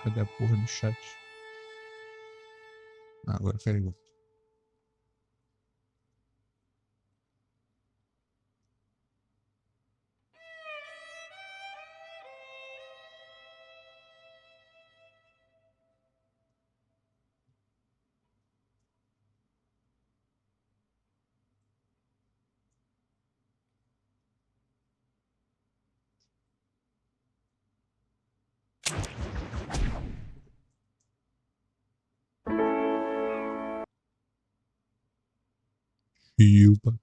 Cadê a porra do chat? Ah, agora carregou. Yupa.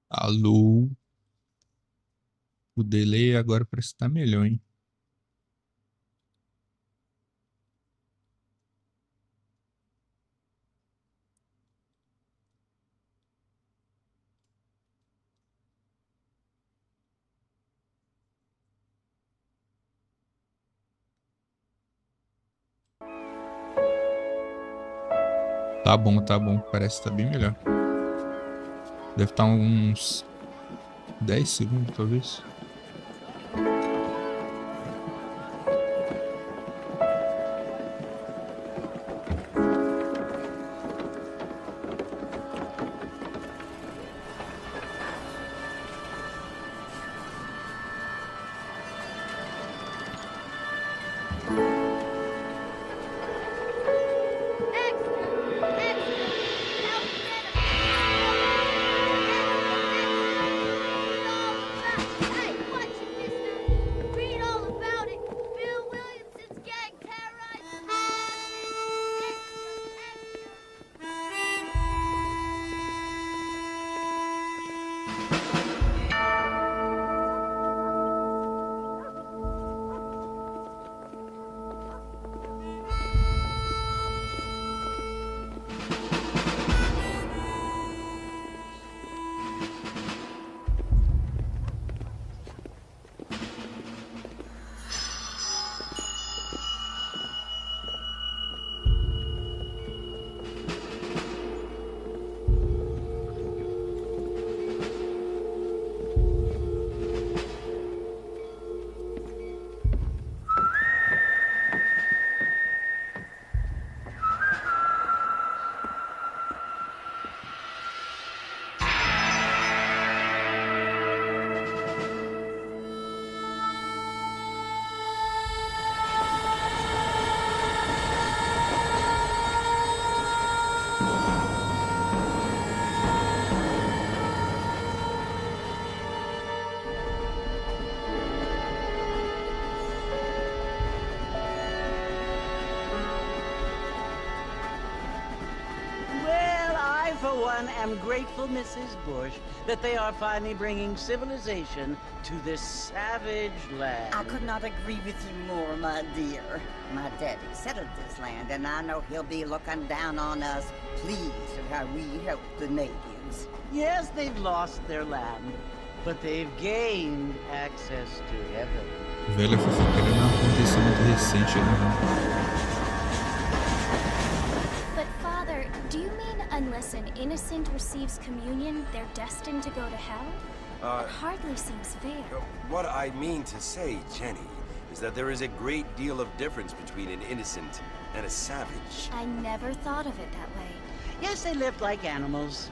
Alô? O delay agora parece que tá melhor, hein? Tá bom, tá bom. Parece que tá bem melhor. Deve estar uns 10 segundos, talvez. for one, am grateful, Mrs. Bush, that they are finally bringing civilization to this savage land. I could not agree with you more, my dear. My daddy settled this land, and I know he'll be looking down on us, pleased at how we help the natives. Yes, they've lost their land, but they've gained access to heaven. Velha fofoqueira não é um acontecimento recente, né? But Father, do you mean unless an innocent receives communion, they're destined to go to hell? It hardly seems fair. What I mean to say, Jenny, is that there is a great deal of difference between an innocent and a savage. I never thought of it that way. Yes, they lived like animals,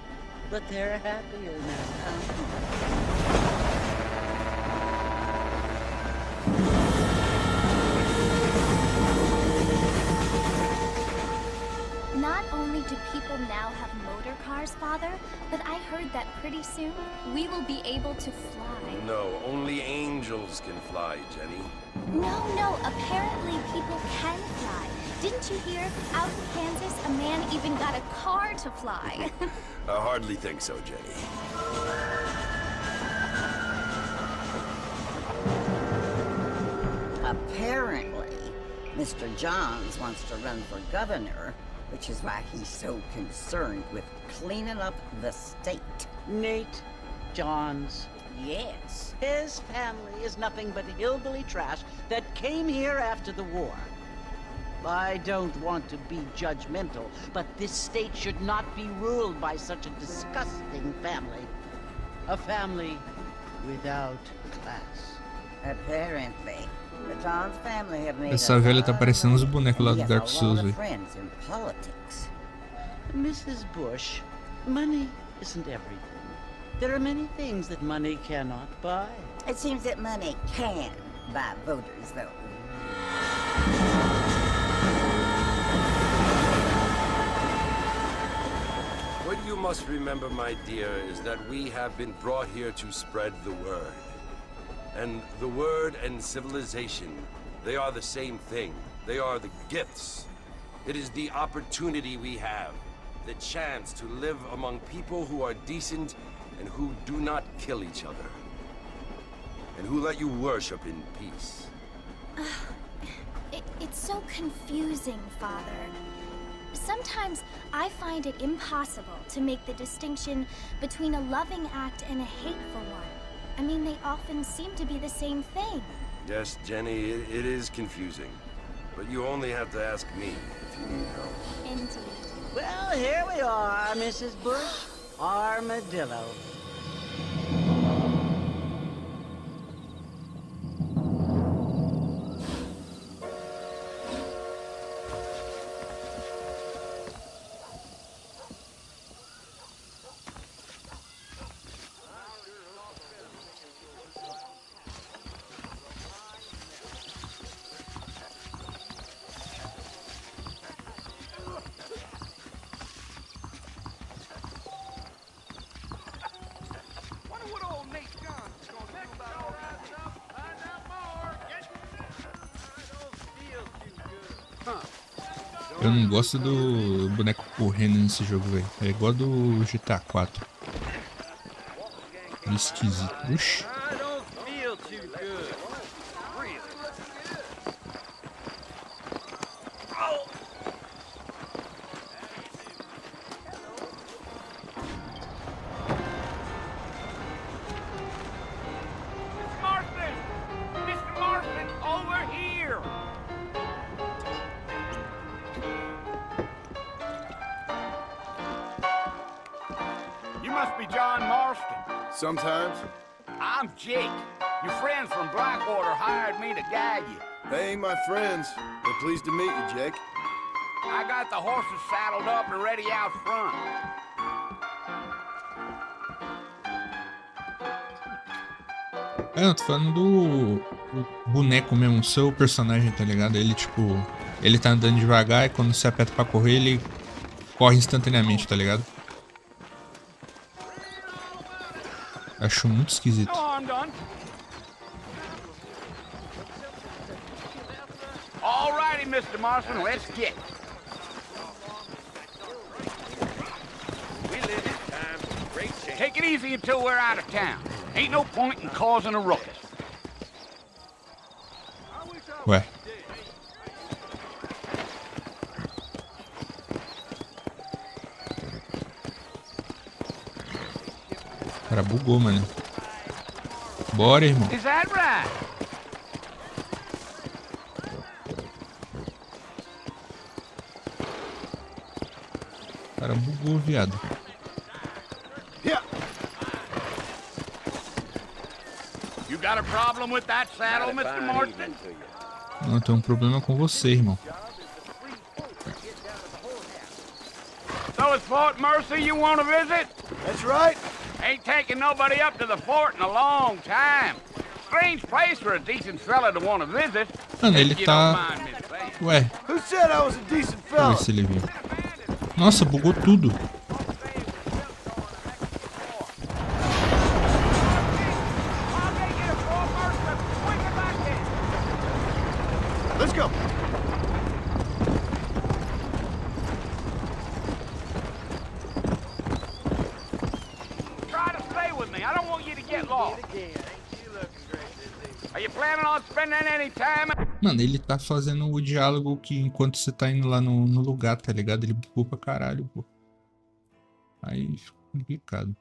but they're happier now. Not only do people now have motor cars, Father, but I heard that pretty soon we will be able to fly. No, only angels can fly, Jenny. No, apparently people can fly. Didn't you hear? Out in Kansas, a man even got a car to fly. I hardly think so, Jenny. Apparently, Mr. Johns wants to run for governor, which is why he's so concerned with cleaning up the state. Nate Johns. Yes. His family is nothing but hillbilly trash that came here after the war. I don't want to be judgmental, but this state should not be ruled by such a disgusting family. A family without class. Apparently. The Johns family have made Essa velha tá parecendo os bonecos lá do Dark Souls, velho. friends in politics. Mrs. Bush, money isn't everything. There are many things that money cannot buy. It seems that money can buy voters, though. What you must remember, my dear, is that we have been brought here to spread the word. And the word and civilization, they are the same thing. They are the gifts. It is the opportunity we have, the chance to live among people who are decent and who do not kill each other. And who let you worship in peace. It's so confusing, Father. Sometimes I find it impossible to make the distinction between a loving act and a hateful one. I mean, they often seem to be the same thing. Yes, Jenny, it is confusing. But you only have to ask me if you need help. Indeed. Well, here we are, Mrs. Bush. Armadillo. Eu não gosto do boneco correndo nesse jogo, velho. É igual do GTA 4. Esquisito. Uxi. You must be John Marston. Sometimes. I'm Jake. Your friends from Blackwater hired me to guide you. They ain't my friends. They're pleased to meet you, Jake. I got the horses saddled up and ready out front. Eu tô falando do boneco mesmo, seu personagem, tá ligado? Ele, tipo, ele tá andando devagar e quando você aperta pra correr, ele corre instantaneamente, tá ligado? Acho muito esquisito. No, I'm done. All righty, Mr. Marston, let's get. We easy until we're out of town. Ain't no point in causing a ruckus. Ué. O cara bugou, mano. Bora, irmão. Is that right? O cara bugou, viado. Yeah. You got a problem with that saddle, Mr. Marston? Não, tem um problema com você, irmão. So it's Fort Mercy you want to visit? That's right. Ain't taken nobody up to the fort in a long time. Strange place for a decent fella to want to visit. Mano, ele If you tá... don't mind me saying. Ué, Who said I was a decent deixa eu fella? ver se ele viu. Nossa, bugou tudo. Let's go. Try to stay with me. I don't want you to get lost. Are you planning on spending any time? Mano, ele tá fazendo o diálogo que enquanto você tá indo lá no lugar, tá ligado? Ele bugou pra caralho, pô. Aí fica complicado.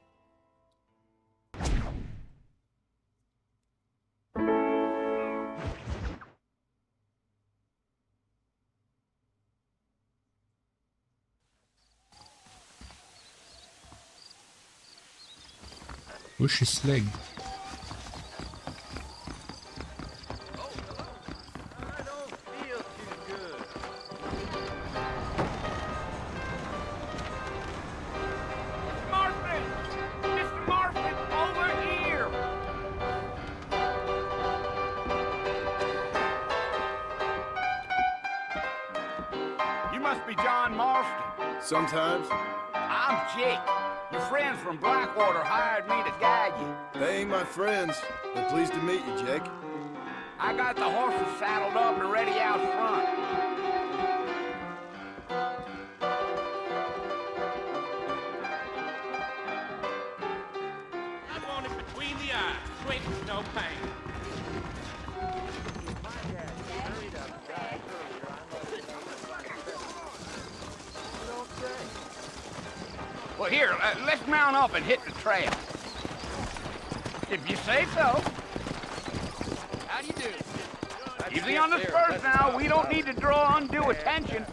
Oxe, slag. Marston! Mr. Marston, over here! You must be John Marston. Sometimes. I'm Jake. Your friends from Blackwater hired me to guide you. They ain't my friends. They're pleased to meet you, Jake. I got the horses saddled up and ready out front. I want it between the eyes, quick, no pain. Well, here, let's mount up and hit the trail. If you say so. How do you do? Easy on the spurs now. We don't need to draw undue attention.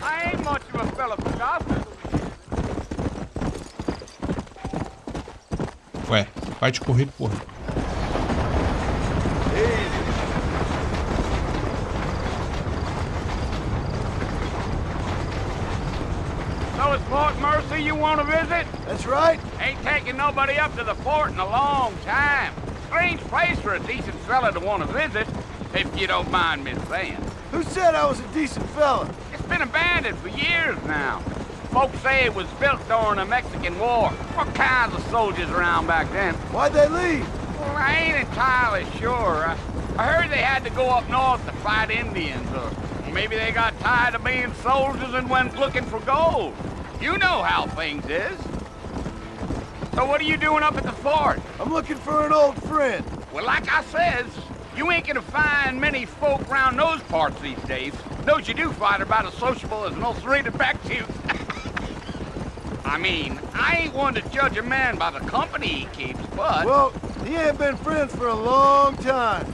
I ain't much of a fella for gossip. Ué, vai de correr, porra. So it's Fort Mercy you want to visit? That's right. Ain't taken nobody up to the fort in a long time. Strange place for a decent fella to want to visit, if you don't mind me saying. Who said I was a decent fella? It's been abandoned for years now. Folks say it was built during the Mexican War. What kinds of soldiers around back then? Why'd they leave? Well, I ain't entirely sure. I heard they had to go up north to fight Indians, or maybe they got tired of being soldiers and went looking for gold. You know how things is. So what are you doing up at the fort? I'm looking for an old friend. Well, like I says, you ain't gonna find many folk round those parts these days. Those you do find are about as sociable as an ulcerated back tooth. I mean, I ain't one to judge a man by the company he keeps, but... Well, he ain't been friends for a long time.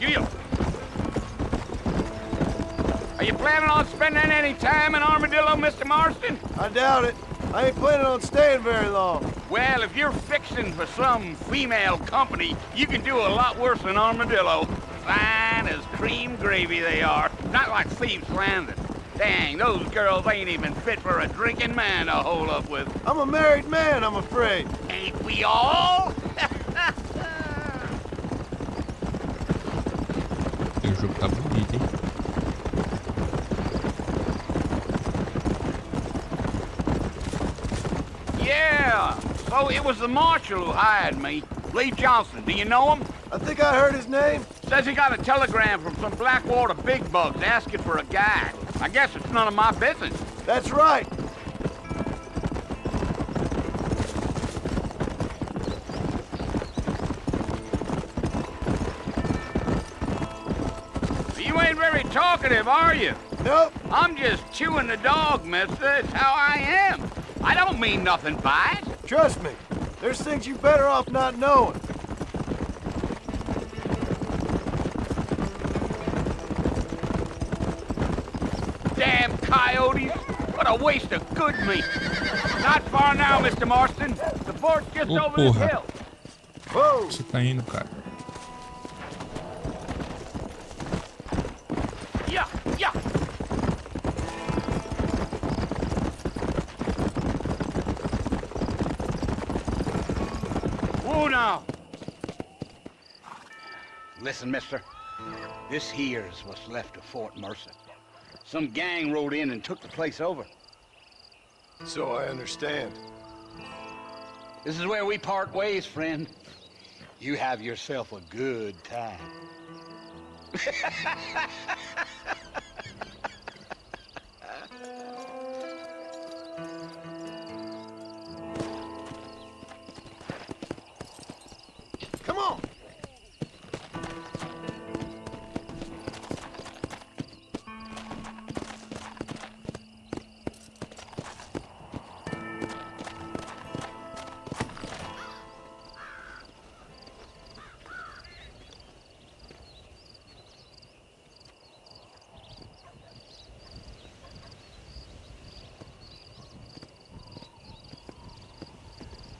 You. Are you planning on spending any time in Armadillo, Mr. Marston? I doubt it. I ain't planning on staying very long. Well, if you're fixing for some female company, you can do a lot worse than Armadillo. Fine as cream gravy they are. Not like Thieves Landing. Dang, those girls ain't even fit for a drinking man to hole up with. I'm a married man, I'm afraid. Ain't we all? O jogo tá bonito, hein? Yeah, so it was the marshal who hired me. Lee Johnson, do you know him? I think I heard his name. Says he got a telegram from some Blackwater big bugs asking for a guide. I guess it's none of my business. That's right. You ain't very talkative, are you? Nope. I'm just chewing the dog, mister. It's how I am. I don't mean nothing by it. Trust me. There's things you better off not knowing. Damn coyotes. What a waste of good meat. Not far now, Mr. Marston. The fort's just Oh, over this porra. hill. Whoa! Você tá indo, cara. Yeah, yeah. Whoa now. Listen, mister. This here's what's left of Fort Mercer. Some gang rode in and took the place over. So I understand. This is where we part ways, friend. You have yourself a good time. Come on!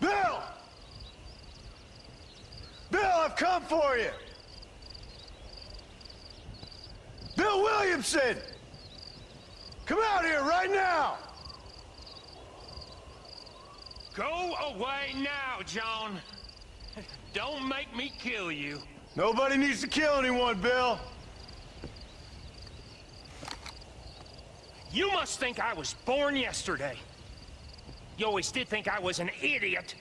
Bill! Bill, I've come for you! Bill Williamson! Come out here right now! Go away now, John. Don't make me kill you. Nobody needs to kill anyone, Bill. You must think I was born yesterday. You always did think I was an idiot.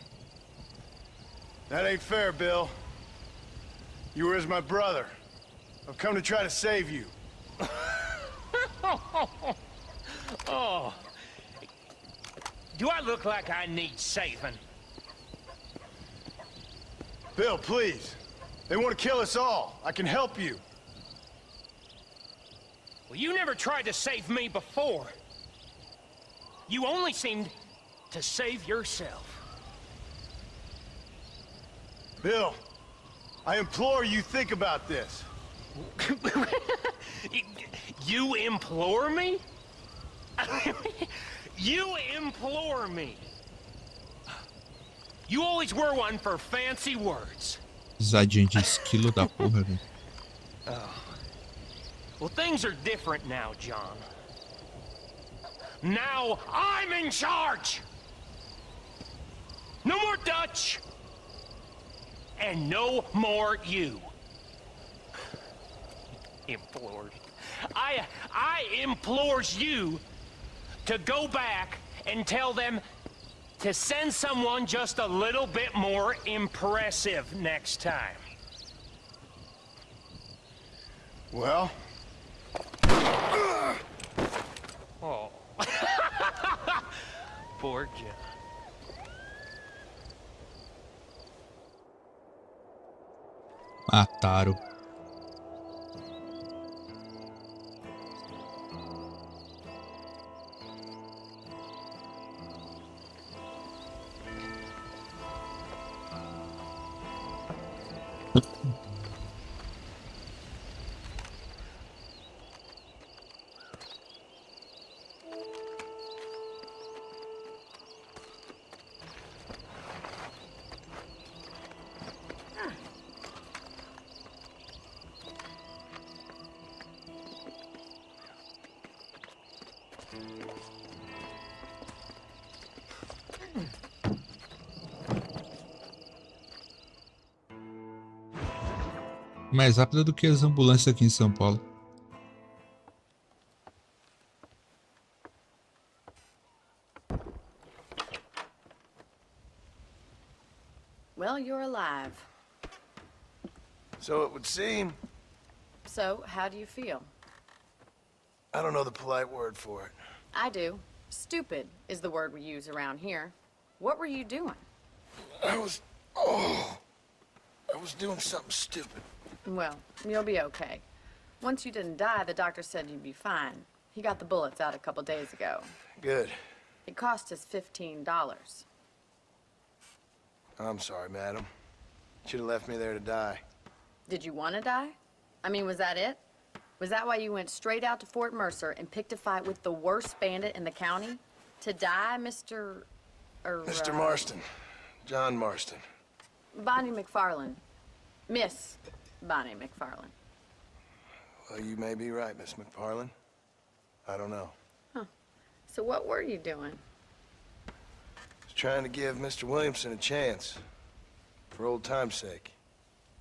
That ain't fair, Bill. You were as my brother. I've come to try to save you. Oh. Do I look like I need saving? Bill, please. They want to kill us all. I can help you. Well, you never tried to save me before. You only seemed to save yourself. Bill, I implore you think about this. You implore me? You implore me. You always were one for fancy words. Risadinha de esquilo da porra, velho. Well, things are different now, John. Now I'm in charge! No more Dutch! And no more you. Implored. I implores you to go back and tell them to send someone just a little bit more impressive next time. Well, Oh. Poor John. Mataram. Mais rápida do que as ambulâncias aqui em São Paulo. Well, you're alive. so it would seem. So, how do you feel? I don't know the polite word for it. I do. Stupid is the word we use around here. What were you doing? I was doing something stupid. Well, you'll be okay. Once you didn't die, the doctor said you'd be fine. He got the bullets out a couple days ago. Good. It cost us $15. I'm sorry, madam. Should have left me there to die. Did you want to die? I mean, was that it? Was that why you went straight out to Fort Mercer and picked a fight with the worst bandit in the county? To die, Mr. Mr. Marston. John Marston. Bonnie McFarland. Miss Bonnie McFarland. Well, you may be right, Miss McFarland. I don't know. So what were you doing? Was trying to give Mr. Williamson a chance. For old time's sake.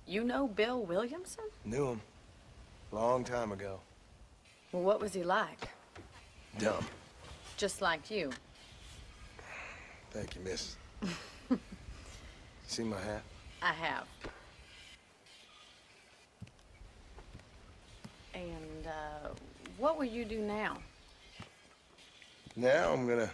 You know Bill Williamson? Knew him. Long time ago. Well, what was he like? Dumb. Just like you. Thank you, miss. See my hat? I have. And, what will you do now? Now I'm gonna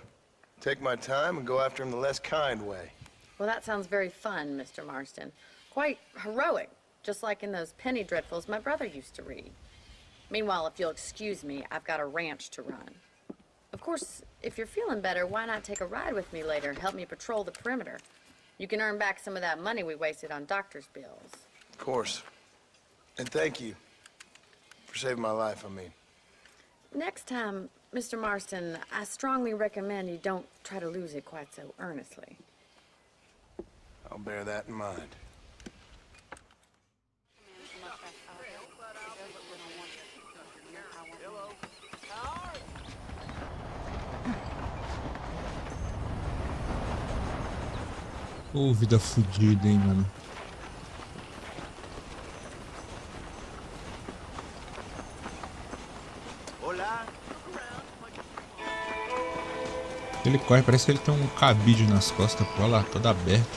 take my time and go after him the less kind way. Well, that sounds very fun, Mr. Marston. Quite heroic, just like in those penny dreadfuls my brother used to read. Meanwhile, if you'll excuse me, I've got a ranch to run. Of course, if you're feeling better, why not take a ride with me later and help me patrol the perimeter? You can earn back some of that money we wasted on doctor's bills. Of course. And thank you for saving my life, I mean. Next time, Mr. Marston, I strongly recommend you don't try to lose it quite so earnestly. I'll bear that in mind. Ô, vida fodida, hein, mano. Ele corre, parece que ele tem um cabide nas costas, pô, olha lá, todo aberto.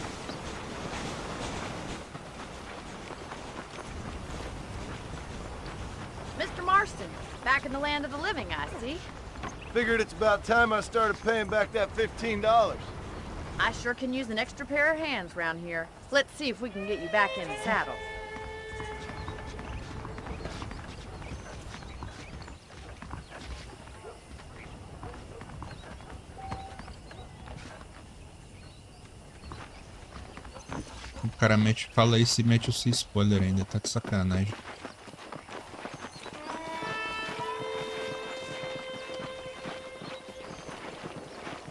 Mr. Marston, back in the land of the living, I see. Figured it's about time I started paying back that $15. I sure can use an extra pair of hands around here. Let's see if we can get you back in the saddle. O cara fala isso e mete o seu spoiler ainda, tá de sacanagem.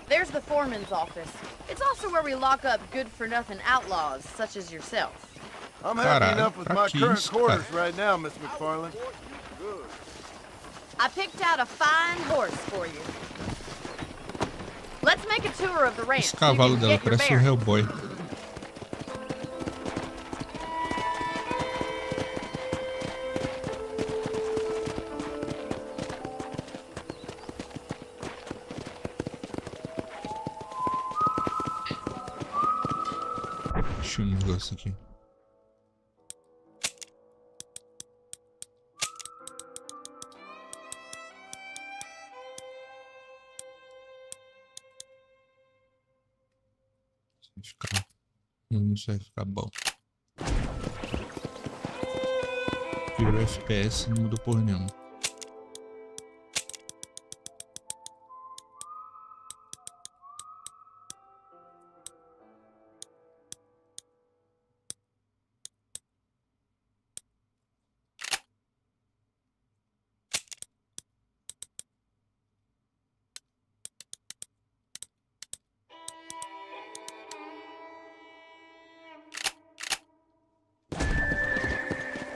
There's the foreman's office. It's also where we lock up good-for-nothing outlaws, such as yourself. I'm happy Caralho, enough with pra my que current isso, quarters cara? right now, Miss McFarland. I picked out a fine horse for you. Let's make a tour of the ranch. Esse so you cavalo can dela get your parece um bearings. Hellboy. Deixa eu um negócio aqui. Isso vai ficar bom. Virou FPS, não mudou porra nenhuma.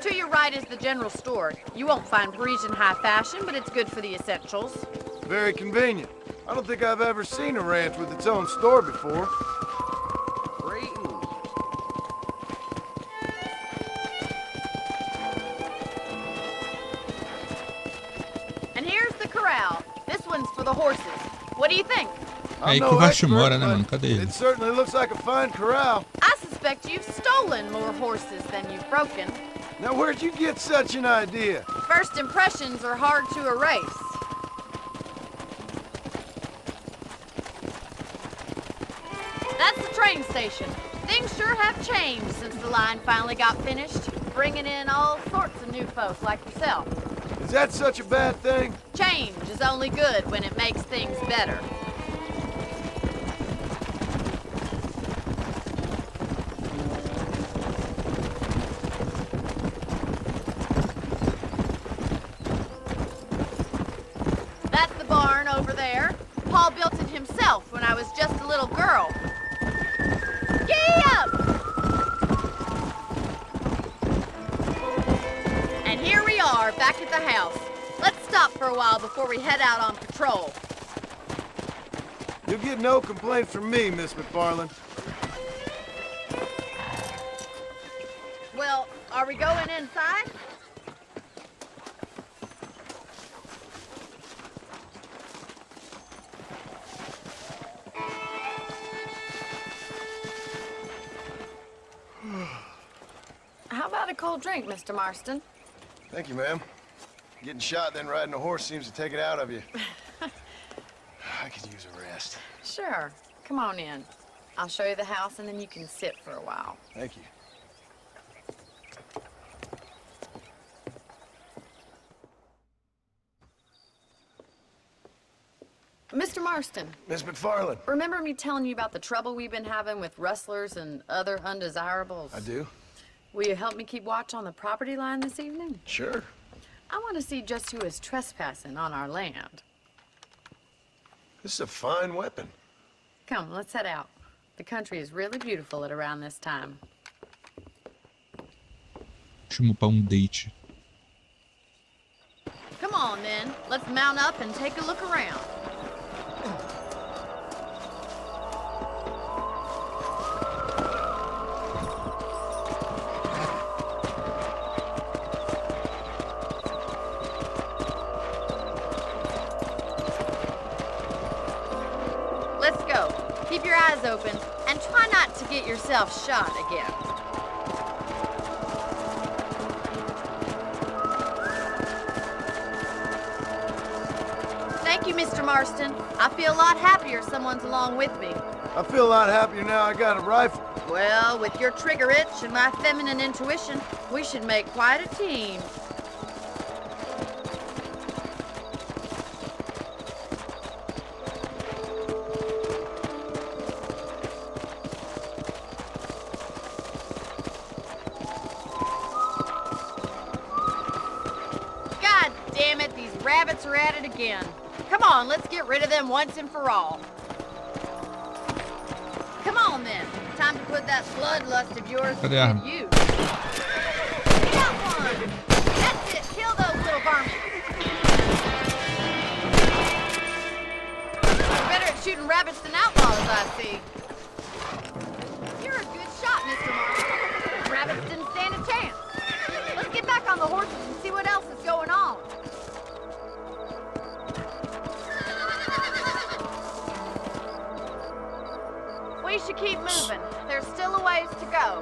To your right is the general store. You won't find Parisian high fashion, but it's good for the essentials. Very convenient. I don't think I've ever seen a ranch with its own store before. And here's the corral. This one's for the horses. What do you think? Aí I'm que o no Racho expert, mora, né, but mano? Cadê ele? it certainly looks like a fine corral. I suspect you've stolen more horses than you've broken. Now, where'd you get such an idea? First impressions are hard to erase. That's the train station. Things sure have changed since the line finally got finished, bringing in all sorts of new folks like yourself. Is that such a bad thing? Change is only good when it makes things better. That's the barn over there. Paul built it himself when I was just a little girl. Giddy up! And here we are, back at the house. Let's stop for a while before we head out on patrol. You'll get no complaints from me, Miss McFarland. Well, are we going inside? How about a cold drink, Mr. Marston? Thank you, ma'am. Getting shot, then riding a horse seems to take it out of you. I could use a rest. Sure. Come on in. I'll show you the house and then you can sit for a while. Thank you. Mr. Marston, Miss McFarland. remember me telling you about the trouble we've been having with rustlers and other undesirables? I do. Will you help me keep watch on the property line this evening? Sure. I want to see just who is trespassing on our land. This is a fine weapon. Come, let's head out. The country is really beautiful at around this time. Chamo pra date. Come on, then. Let's mount up and take a look around. Let's go. Keep your eyes open and try not to get yourself shot again. Thank you, Mr. Marston. I feel a lot happier someone's along with me. I feel a lot happier now I got a rifle. Well, with your trigger itch and my feminine intuition, we should make quite a team. God damn it, these rabbits are at it again. Come on, let's get rid of them once and for all. Come on then. Time to put that bloodlust of yours to Cadê a arma? good use. Got one! That's it, kill those little varmints. You're better at shooting rabbits than outlaws, I see. You're a good shot, Mr. Marston. Rabbits didn't stand a chance. Let's get back on the horses and see what else is going on. We should keep moving. There's still a ways to go.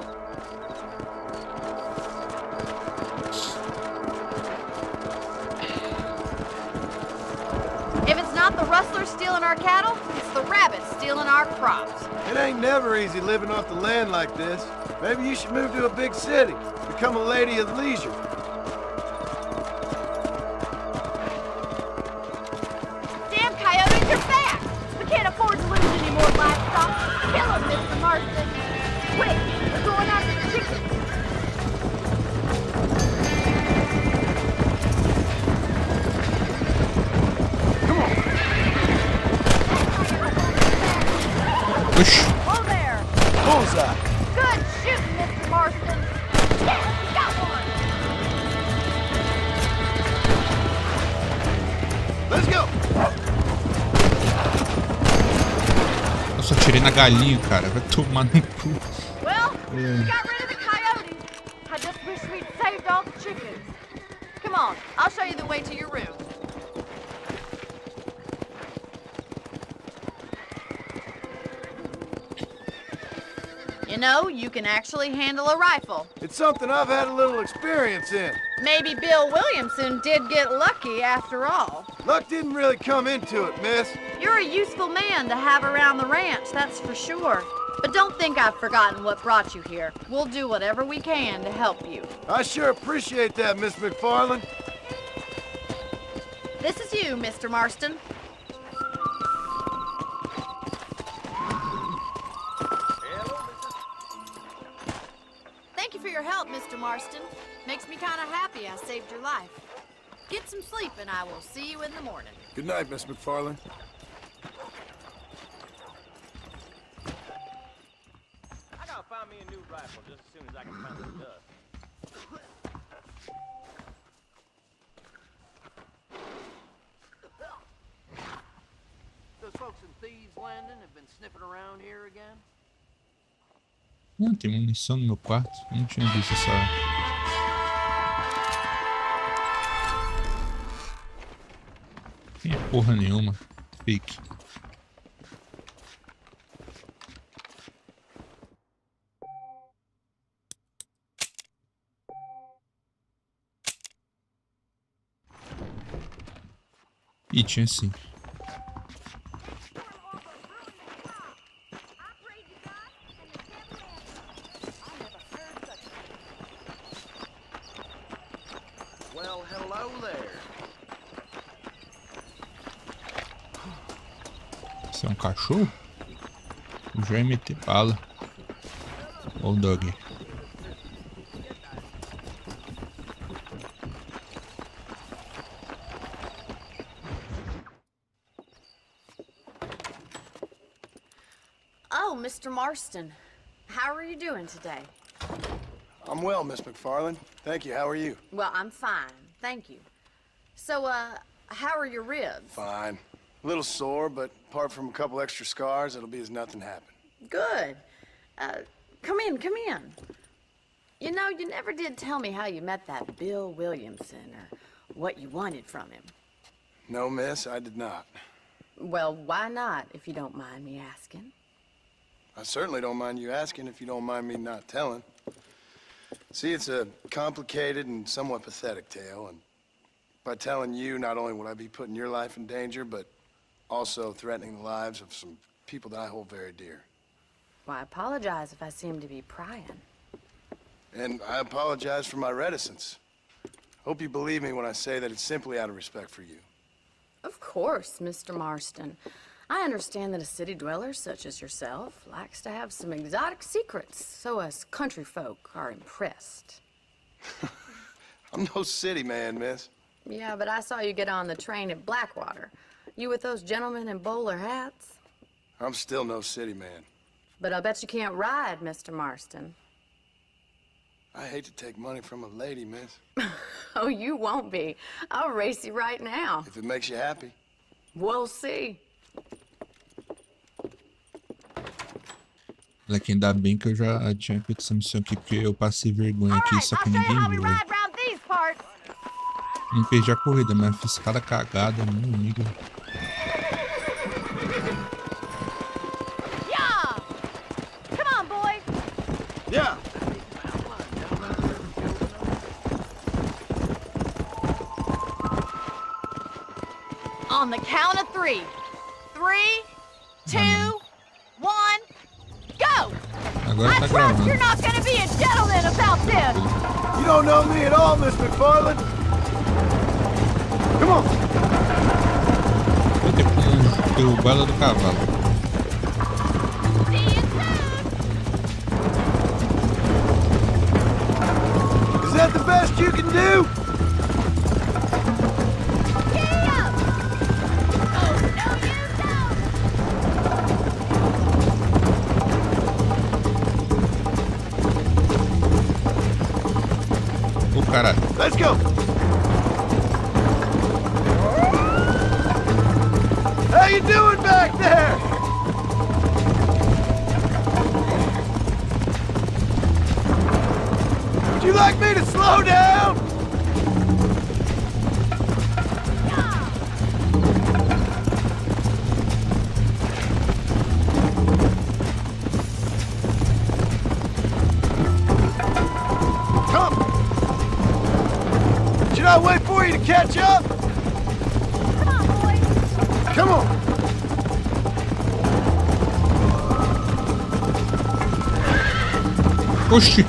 If it's not the rustlers stealing our cattle, it's the rabbits stealing our crops. It ain't never easy living off the land like this. Maybe you should move to a big city. Become a lady of leisure. Damn coyotes, you're back! We can't afford to lose any more livestock. Kill them, Mr. Marston. Quick, we're going after the chickens. Oxi. Whoa there! Bullseye. Good shooting, Mr. Marston. Yes, got one! Let's go. Eu só tirei na galinha, cara. Vai tomar no cu. Well, we got rid of the coyotes. I just wish we'd saved all the chickens. Come on, I'll show you the way to your room. You know you can actually handle a rifle. It's something I've had a little experience in. Maybe Bill Williamson did get lucky after all. Luck didn't really come into it, miss. You're a useful man to have around the ranch, that's for sure. But don't think I've forgotten what brought you here. We'll do whatever we can to help you. I sure appreciate that, Miss McFarland. This is you, Mr. Marston. Thank you for your help, Mr. Marston. Makes me kind of happy I saved your life. Get some sleep and I will see you in the morning. Good night, Miss McFarland. I gotta find me a new rifle just as soon as I can find some dust. Those folks in Thieves Landing have been sniffing around here again? Ah, tem munição no meu quarto. Eu não tinha visto essa. Tem porra nenhuma. Fake. Ih, tinha sim. Well, hello there. Isso é um cachorro? Eu já ia meter bala. Ou o dog. Oh, Mr. Marston. How are you doing today? I'm well, Miss McFarland. Thank you. How are you? Well, I'm fine. Thank you. So, how are your ribs? Fine. A little sore, but apart from a couple extra scars, it'll be as nothing happened. Good. Come in, come in. You know, you never did tell me how you met that Bill Williamson or what you wanted from him. No, miss, I did not. Well, why not, if you don't mind me asking? I certainly don't mind you asking if you don't mind me not telling. See, it's a complicated and somewhat pathetic tale, and by telling you, not only would I be putting your life in danger, but also threatening the lives of some people that I hold very dear. Well, I apologize if I seem to be prying. And I apologize for my reticence. Hope you believe me when I say that it's simply out of respect for you. Of course, Mr. Marston. I understand that a city dweller such as yourself likes to have some exotic secrets, so us country folk are impressed. I'm no city man, miss. Yeah, but I saw you get on the train at Blackwater. You with those gentlemen in bowler hats? I'm still no city man. But I bet you can't ride, Mr. Marston. I hate to take money from a lady, miss. Oh, you won't be. I'll race you right now. If it makes you happy. We'll see. Moleque, ainda bem que eu já tinha feito essa missão aqui, porque eu passei vergonha aqui, só que ninguém viu. Não perdi a corrida, mas fiz cada cagada, meu amigo. Yeah! Come on, boys! Yeah! On the count of 3. 3, 2, 1, go! Agora I tá trust you're gravando. not gonna be a gentleman about this! You don't know me at all, Miss McFarland. Come on! Vou ter que derrubar ela do cavalo. See you soon! Is that the best you can do? Giddy up! Oh, no, you don't! Ô, caralho. Let's go! How you doing back there? Would you like me to slow down? I wait for you to catch up? Come on, boys. Come on. Oxi!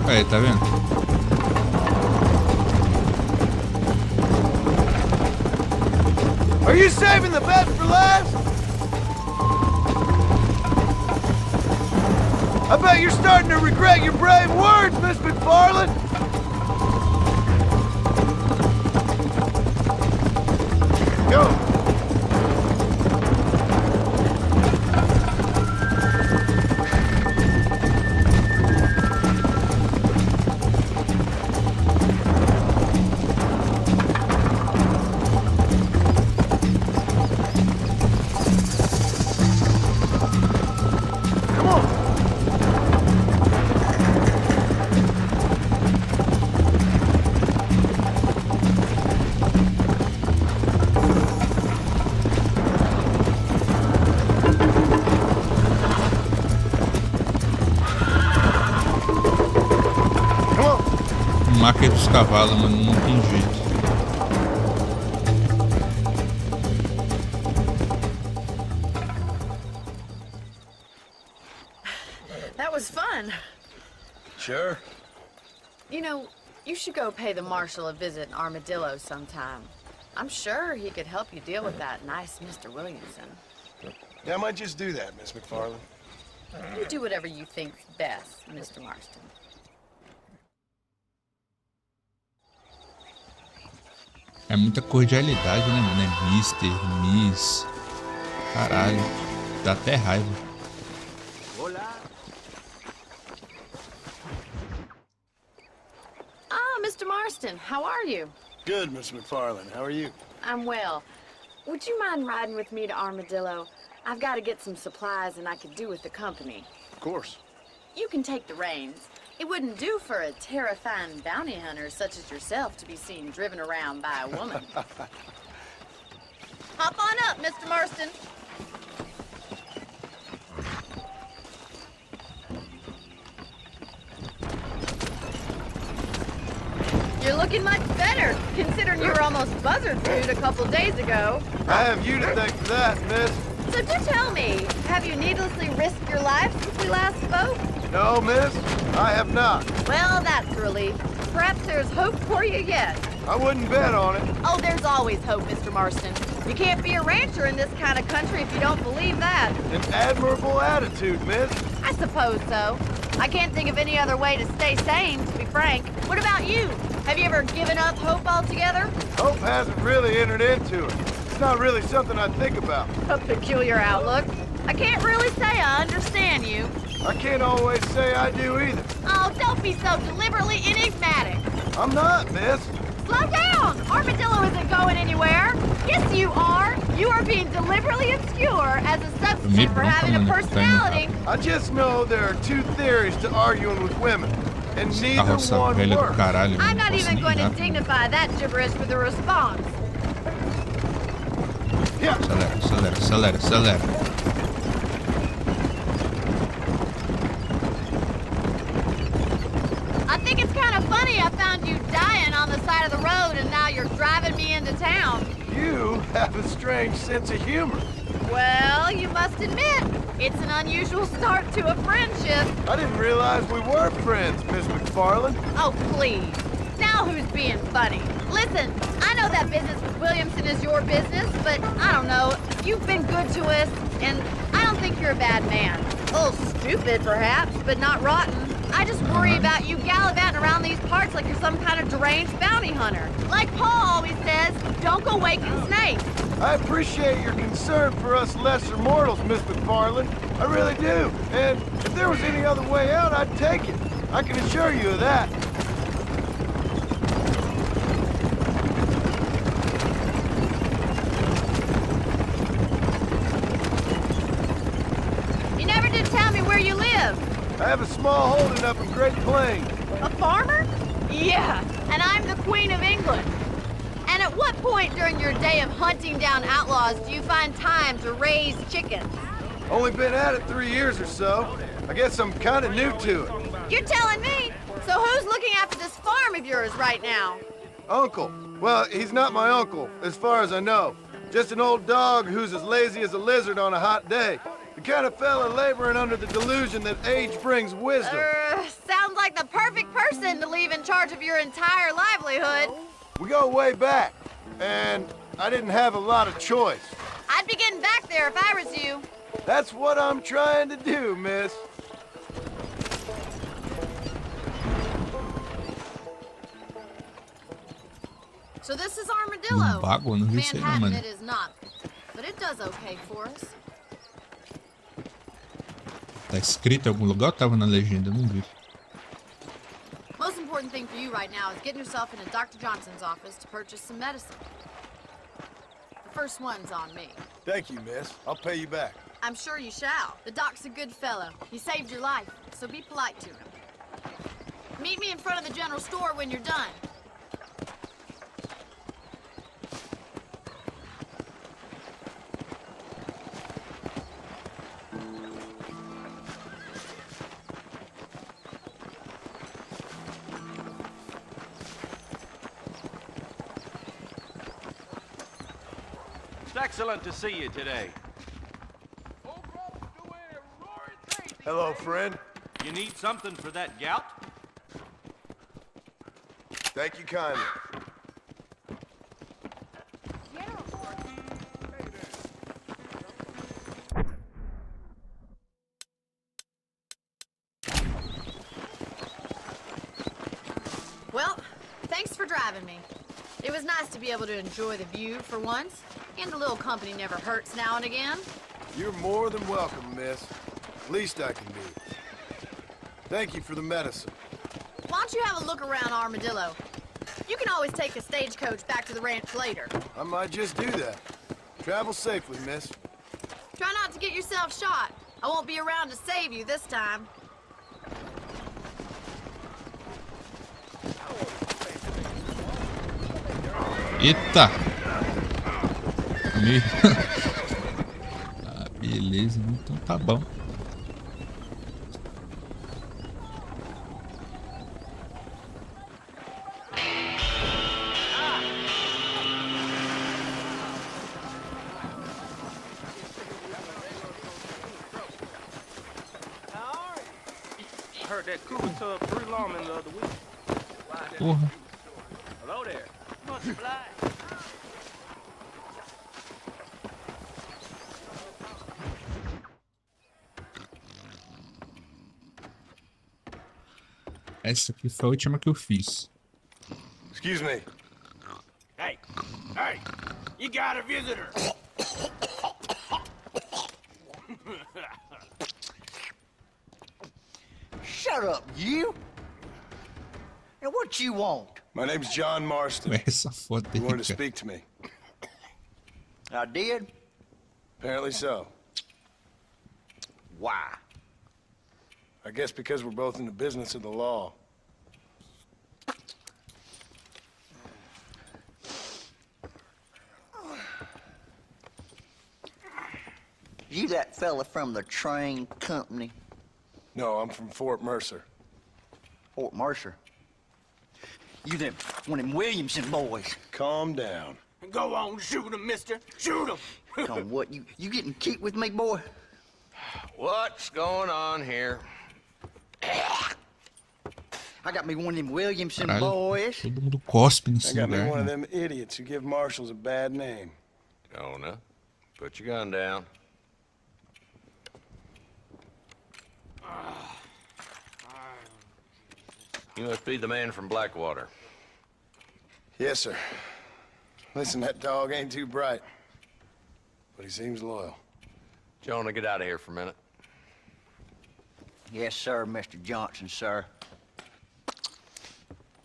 Aí, tá vendo? Are you saving the best for last? I bet you're starting to regret your brave words, Miss McFarland. Go. Come on. Come on. Marca dos cavalos, mano, não tem jeito. That was fun. Sure. You know, you should go pay the marshal a visit in Armadillo sometime. I'm sure he could help you deal with that nice Mr. Williamson. Yeah, I might just do that, Miss McFarland. You do whatever you think's best, Mr. Marston. É muita cordialidade, né, mano? É Mister, Miss. Caralho. Dá até raiva. Ah, Mr. Marston, how are you? Good, Miss McFarland. How are you? I'm well. Would you mind riding with me to Armadillo? I've got to get some supplies and I could do with the company. Of course. You can take the reins. It wouldn't do for a terrifying bounty hunter such as yourself to be seen driven around by a woman. Hop on up, Mr. Marston. You're looking much better, considering you were almost buzzard food a couple days ago. I have you to thank for that, miss. So do tell me, have you needlessly risked your life since we last spoke? No, miss, I have not. Well, that's a relief. Perhaps there's hope for you yet. I wouldn't bet on it. Oh, there's always hope, Mr. Marston. You can't be a rancher in this kind of country if you don't believe that. An admirable attitude, miss. I suppose so. I can't think of any other way to stay sane, to be frank. What about you? Have you ever given up hope altogether? Hope hasn't really entered into it. It's not really something I think about. A peculiar outlook. I can't really say I understand you. I can't always say I do either. Oh, don't be so deliberately enigmatic. I'm not, miss. Slow down! Armadillo isn't going anywhere. Yes, you are. You are being deliberately obscure as a substitute for having a personality. I just know there are two theories to arguing with women, and neither Carroça one velha do works. caralho. I'm not Posso even nem going to ligar. dignify that gibberish with a response. Yeah. Acelera, acelera, acelera, acelera. I think it's kind of funny I found you dying on the side of the road and now you're driving me into town. You have a strange sense of humor. Well, you must admit, it's an unusual start to a friendship. I didn't realize we were friends, Miss McFarland. Oh, please. Now who's being funny? Listen, I know that business with Williamson is your business, but I don't know. You've been good to us, and I don't think you're a bad man. A little stupid, perhaps, but not rotten. I just worry about you gallivanting around these parts like you're some kind of deranged bounty hunter. Like Paul always says, don't go waking snakes. I appreciate your concern for us lesser mortals, Miss McFarland. I really do. And if there was any other way out, I'd take it. I can assure you of that. You never did tell me where you live. I have a small holding up in Great Plains. A farmer? Yeah, and I'm the Queen of England. And at what point during your day of hunting down outlaws do you find time to raise chickens? Only been at it 3 years or so. I guess I'm kind of new to it. You're telling me? So who's looking after this farm of yours right now? Uncle. Well, he's not my uncle, as far as I know. Just an old dog who's as lazy as a lizard on a hot day. The kind of fella laboring under the delusion that age brings wisdom. Sounds like the perfect person to leave in charge of your entire livelihood. We go way back, and I didn't have a lot of choice. I'd be getting back there if I was you. That's what I'm trying to do, miss. So this is Armadillo. Bago, não vi isso aí não, Manhattan mano. it is not, but it does okay for us. Tá escrito em algum lugar ou tava na legenda? Não vi. Most important thing for you right now is getting yourself into Dr. Johnson's office to purchase some medicine. The first one's on me. Thank you, miss. I'll pay you back. I'm sure you shall. The doc's a good fellow. He saved your life, so be polite to him. Meet me in front of the general store when you're done. It's excellent to see you today. Hello, friend. You need something for that gout? Thank you kindly. Well, thanks for driving me. It was nice to be able to enjoy the view for once, and a little company never hurts now and again. You're more than welcome, miss. Least I can be. Thank you for the medicine. Why don't you have a look around Armadillo? You can always take a stagecoach back to the ranch later. I might just do that. Travel safely, miss. Try not to get yourself shot. I won't be around to save you this time. Eita! Ah, beleza, então tá bom. Heard that cooler tub 3 lawmen the other week. Porra. Hello there. Much obliged. Essa aqui foi a última que eu fiz. Excuse me. Hey, you got a visitor. Shut up, you! And what you want? My name's John Marston. Essa foto You dele, wanted to cara. speak to me. I did? Apparently so. Why? I guess because we're both in the business of the law. You that fella from the train company? No, I'm from Fort Mercer. Fort Mercer? You them, one of them Williamson boys. Calm down. Go on, shoot him, mister. Shoot him. Come what, you getting cute with me, boy? What's going on here? I got me one of them Williamson Caralho, boys. todo mundo cospe I nesse got me lugar. one of Mano. them idiots who give marshals a bad name. Jonah, put your gun down. You must be the man from Blackwater. Yes, sir. Listen, that dog ain't too bright. But he seems loyal. Jonah, get out of here for a minute. Yes, sir, Mr. Johnson, sir.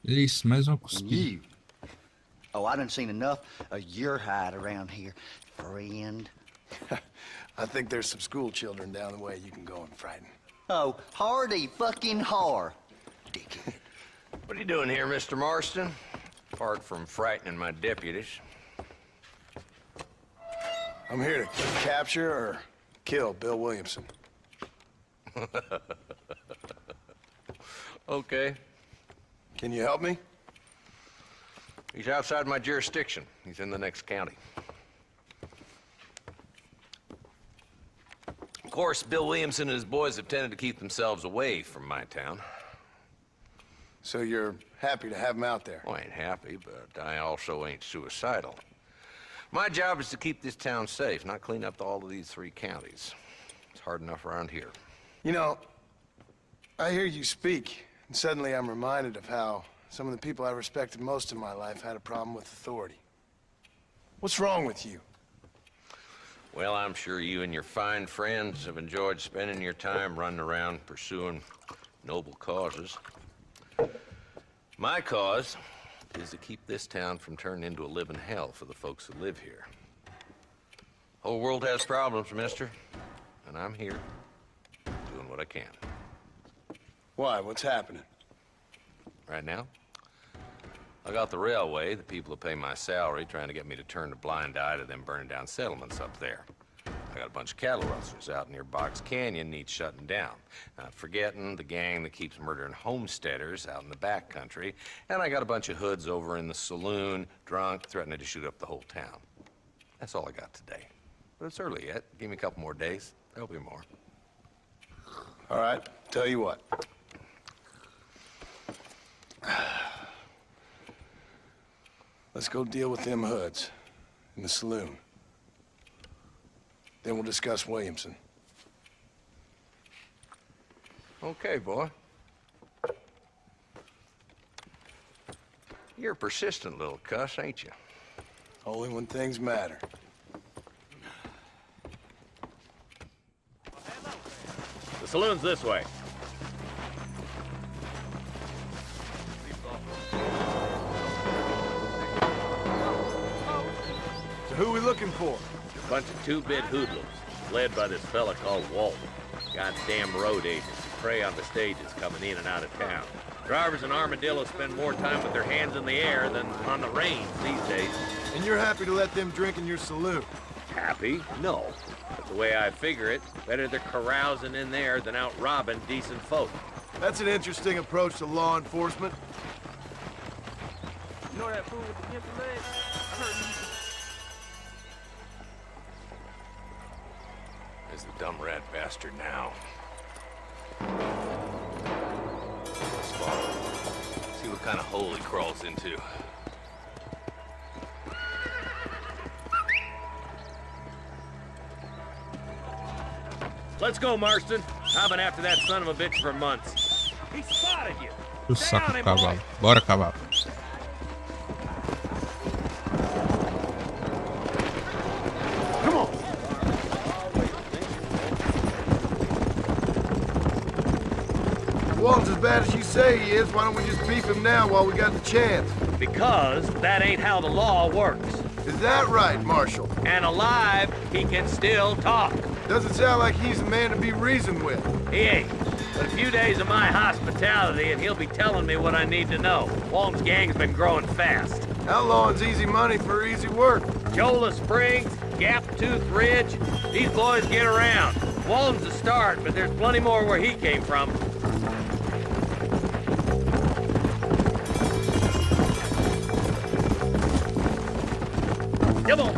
Isso, mais uma And cuspida. you. Oh, I done seen enough of your hide around here, friend. I think there's some school children down the way you can go and frighten. Oh, hardy fucking har. Dickhead. What are you doing here, Mr. Marston? Apart from frightening my deputies. I'm here to capture or kill Bill Williamson. Okay. Can you help me? He's outside my jurisdiction. He's in the next county. Of course, Bill Williamson and his boys have tended to keep themselves away from my town. So you're happy to have him out there? Well, I ain't happy, but I also ain't suicidal. My job is to keep this town safe, not clean up all of these 3 counties. It's hard enough around here. You know, I hear you speak, and suddenly I'm reminded of how some of the people I respected most in my life had a problem with authority. What's wrong with you? Well, I'm sure you and your fine friends have enjoyed spending your time running around pursuing noble causes. My cause is to keep this town from turning into a living hell for the folks that live here. Whole world has problems, mister, and I'm here doing what I can. Why? What's happening? Right now, I got the railway, the people who pay my salary, trying to get me to turn a blind eye to them burning down settlements up there. I got a bunch of cattle rustlers out near Box Canyon needs shutting down. Not forgetting the gang that keeps murdering homesteaders out in the back country. And I got a bunch of hoods over in the saloon, drunk, threatening to shoot up the whole town. That's all I got today. But it's early yet. Give me a couple more days. There'll be more. All right, tell you what. Let's go deal with them hoods in the saloon. Then we'll discuss Williamson. Okay, boy. You're a persistent little cuss, ain't you? Only when things matter. The saloon's this way. So who we looking for? A bunch of two-bit hoodlums, led by this fella called Walton. Goddamn road agents who prey on the stages coming in and out of town. Drivers in Armadillo spend more time with their hands in the air than on the reins these days. And you're happy to let them drink in your saloon? Happy? No. But the way I figure it, better they're carousing in there than out robbing decent folk. That's an interesting approach to law enforcement. You know that fool with the gimpy legs? I heard he... There's the dumb rat bastard now. Let's follow him. See what kind of hole he crawls into. Let's go, Marston. I've been after that son of a bitch for months. He spotted you. O saco do cavalo. Bora, cavalo. Come on. If Walton's as bad as you say he is, why don't we just beef him now while we got the chance? Because that ain't how the law works. Is that right, Marshal? And alive, he can still talk. Doesn't sound like he's a man to be reasoned with. He ain't. But a few days of my hospitality and he'll be telling me what I need to know. Walton's gang's been growing fast. Outlawing's easy money for easy work. Jola Springs, Gap Tooth Ridge, these boys get around. Walton's a start, but there's plenty more where he came from. Come on.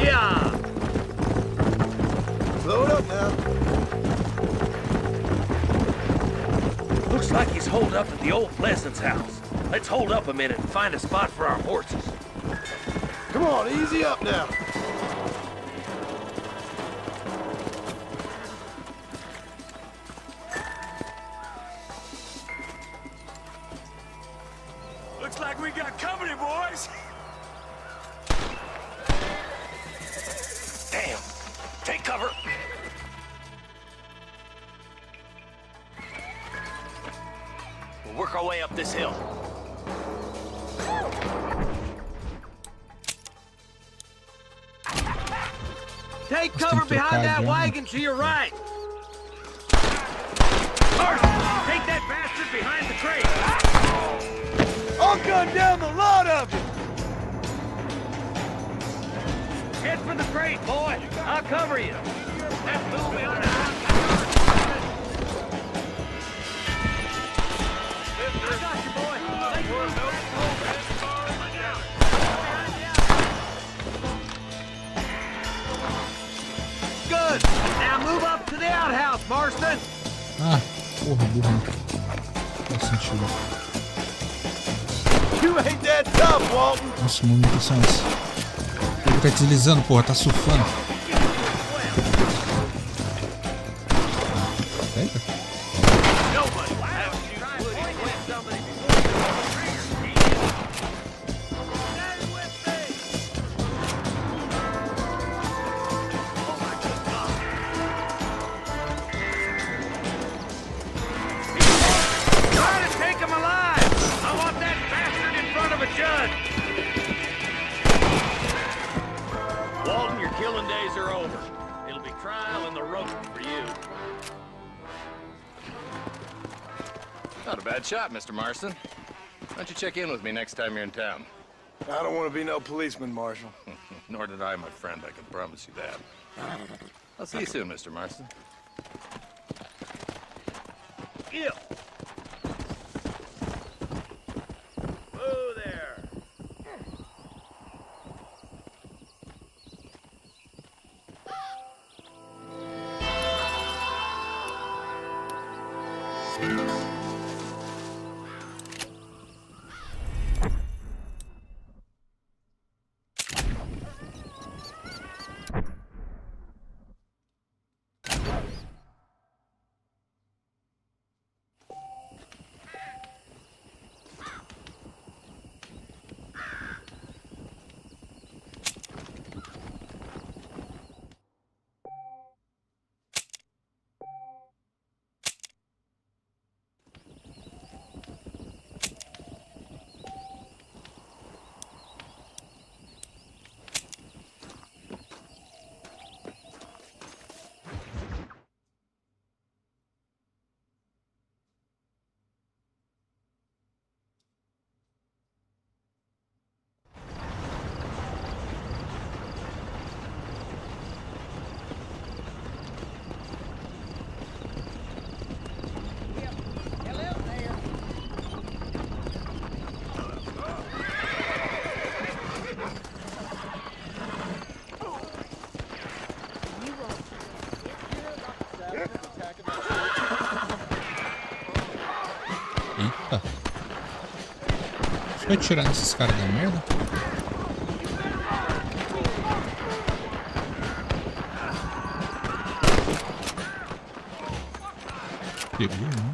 Yeah. Slow it up now. Looks like he's holed up at the old Pleasance house. Let's hold up a minute and find a spot for our horses. Come on, easy up now. Looks like we got company, boys. Damn! Take cover! We'll work our way up this hill. Take cover behind that wagon to your right. Take that bastard behind the crate! I'll gun down the lot of you. Head for the crate, boy! I'll cover you! Let's move behind the Porra, burro. Faz sentido. You ain't that tough, Walton. Nossa, movimentação é essa. Ele tá deslizando, porra, tá surfando. Pega. Walton, your killing days are over. It'll be trial and the rope for you. Not a bad shot, Mr. Marston. Why don't you check in with me next time you're in town? I don't want to be no policeman, Marshal. Nor did I, my friend. I can promise you that. I'll see you soon, Mr. Marston. Yeah. Whoa there. Eita. Deixa eu atirar nesses caras da merda. Pegou, né?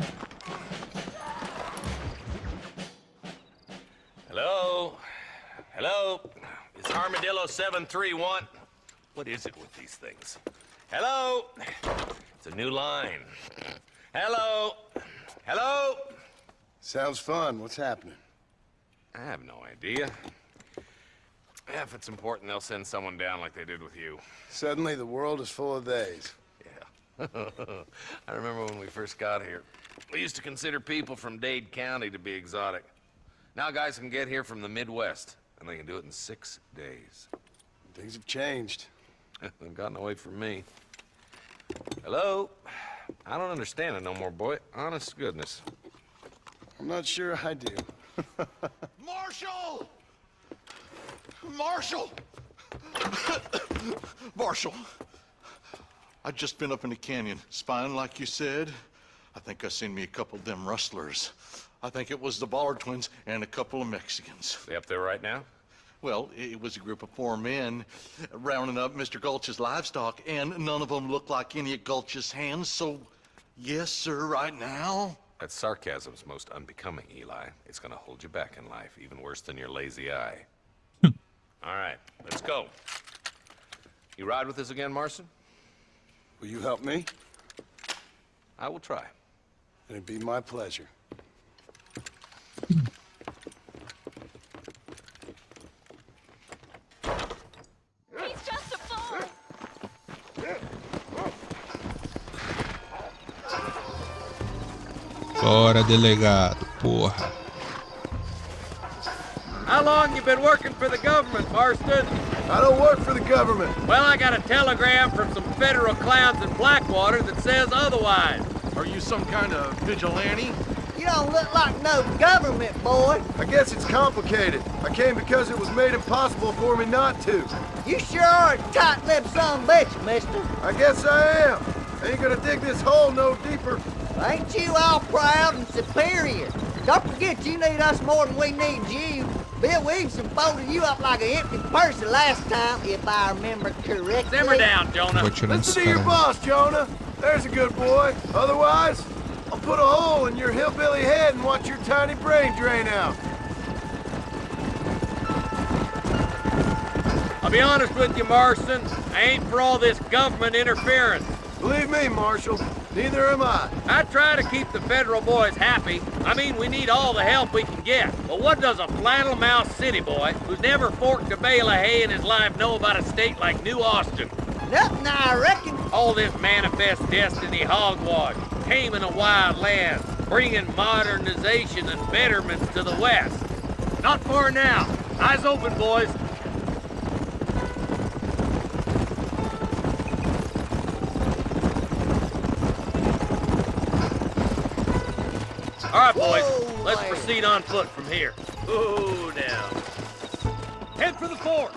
Hello? Hello? It's Armadillo 731. What is it with these things? Hello? It's a new line. Hello? Hello? Sounds fun. What's happening? I have no idea. Yeah, if it's important, they'll send someone down like they did with you. Suddenly, the world is full of theys. Yeah. I remember when we first got here. We used to consider people from Dade County to be exotic. Now guys can get here from the Midwest, and they can do it in 6 days. Things have changed. They've gotten away from me. Hello? I don't understand it no more, boy. Honest to goodness. I'm not sure I do. Marshal! Marshal! Marshal! I just been up in the canyon, spying like you said. I think I seen me a couple of them rustlers. I think it was the Ballard twins and a couple of Mexicans. They up there right now? Well, it was a group of 4 men rounding up Mr. Gulch's livestock, and none of them looked like any of Gulch's hands, so yes, sir, right now. That sarcasm's most unbecoming, Eli. It's gonna hold you back in life, even worse than your lazy eye. All right, let's go. You ride with us again, Marston? Will you help me? I will try. It'd be my pleasure. He's just a fool! Bora, delegado, porra. How long you been working for the government, Marston? I don't work for the government. Well, I got a telegram from some federal clowns in Blackwater that says otherwise. Are you some kind of vigilante? You don't look like no government, boy. I guess it's complicated. I came because it was made impossible for me not to. You sure are a tight-lipped son of a bitch, mister. I guess I am. I ain't gonna dig this hole no deeper. Ain't you all proud and superior? Don't forget you need us more than we need you. Bill Williamson folded you up like an empty purse the last time, if I remember correctly. Simmer down, Jonah. Vou tirando Listen esse to your cara. boss, Jonah. There's a good boy. Otherwise, I'll put a hole in your hillbilly head and watch your tiny brain drain out. I'll be honest with you, Marston. I ain't for all this government interference. Believe me, Marshal, neither am I. I try to keep the federal boys happy. I mean, we need all the help we can get. But what does a flannel-mouthed city boy who's never forked a bale of hay in his life know about a state like New Austin? Nothing, I reckon. All this manifest destiny hogwash, taming a wild land, bringing modernization and betterments to the West. Not far now. Eyes open, boys. All right, boys, Whoa, let's lad. proceed on foot from here. Ooh, now. Head for the fort.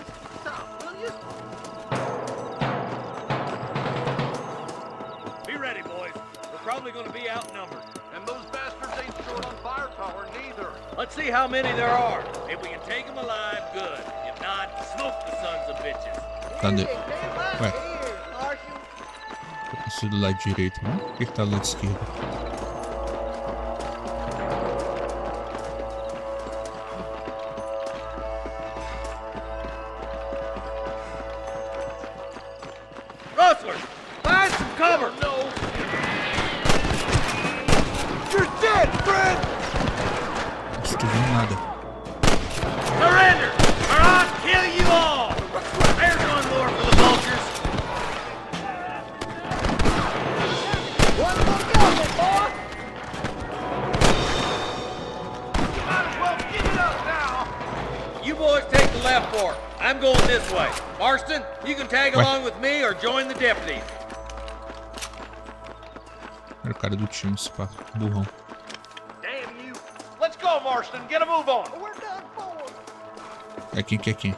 Be ready, boys. We're probably going to be outnumbered. And those bastards ain't short on firepower, neither. Let's see how many there are. If we can take them alive, good. If not, smoke the sons of bitches. Cadê? Easy, stay right Ué. here, Marshal. Eu preciso do lado direito, né? Por que tá do lado esquerdo? Rustlers, find some cover. No. You're dead, Fred! Não estou vendo nada. Surrender, or I'll kill you all. There's one more for the vultures. One more going, boy. Might as well give it up now. You boys take the left fork. I'm going this way. Marston, you can tag along with me or join the deputies. Era o cara do time, esse pá. Burrão. Damn you. Let's go, Marston. Get a move on. We're done for. É quem que é quem?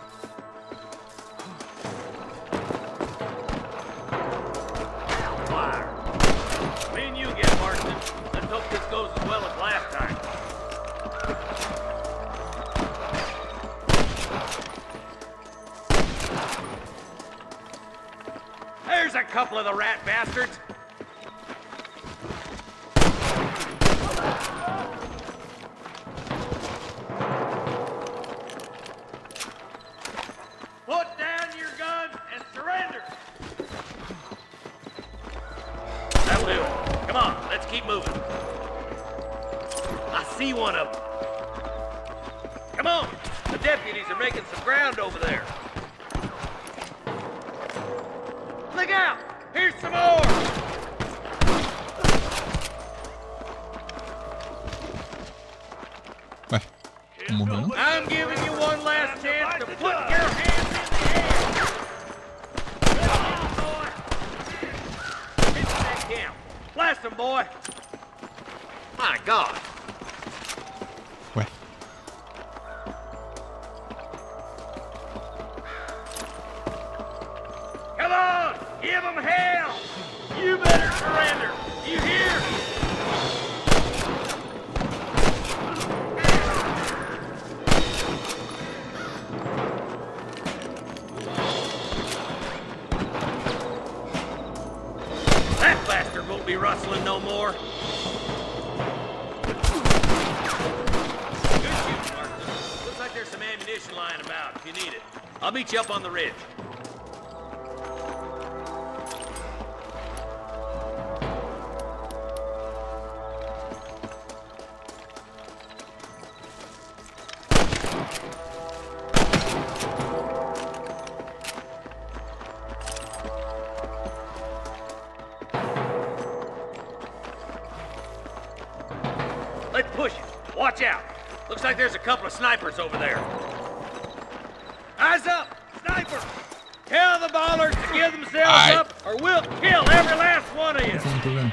Fire. Me and you again, Marston. Let's hope this goes as well as last time. There's a couple of the rat bastards. Put down your guns and surrender. That'll do. Come on, let's keep moving. I see one of them. Come on, the deputies are making some ground over there. Look out! Here's some more! Ué, não morreu não? I'm giving you one last chance to put your hands in the air! Good job, boy! Hit that camp! Blast him, boy! My God! Ué, Come on! Give them hell! You better surrender! You hear? That bastard won't be rustling no more. Good shooting, Marston. Looks like there's some ammunition lying about if you need it. I'll meet you up on the ridge. Let's push it. Watch out. Looks like there's a couple of snipers over there. Eyes up! Sniper! Tell the ballers to give themselves Aye. up or we'll kill every last one of you. não tô vendo.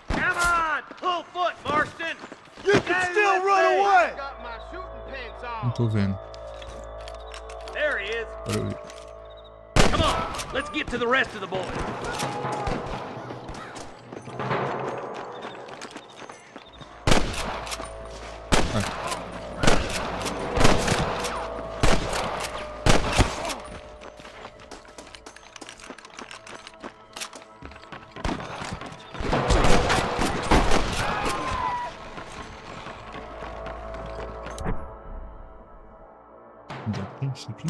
Come on! Full foot, Marston! You can still run away! Got my shooting pants Não on. tô vendo. is. Barulho. Come on, let's get to the rest of the boys. Ainda tem isso aqui?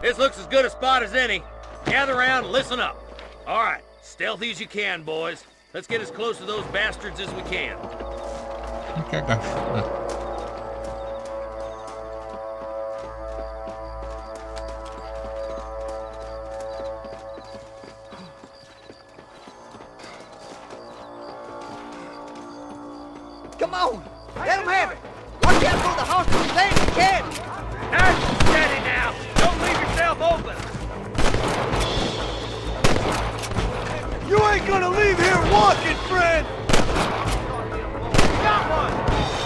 This looks as good a spot as any. Gather around and listen up. All right, stealthy as you can, boys. Let's get as close to those bastards as we can. Não quer agachar. Come on! Let them have it! Watch out for the hostages and the cabin! Nice, steady now. Don't leave yourself open. You ain't gonna leave here walking, friend! Got one.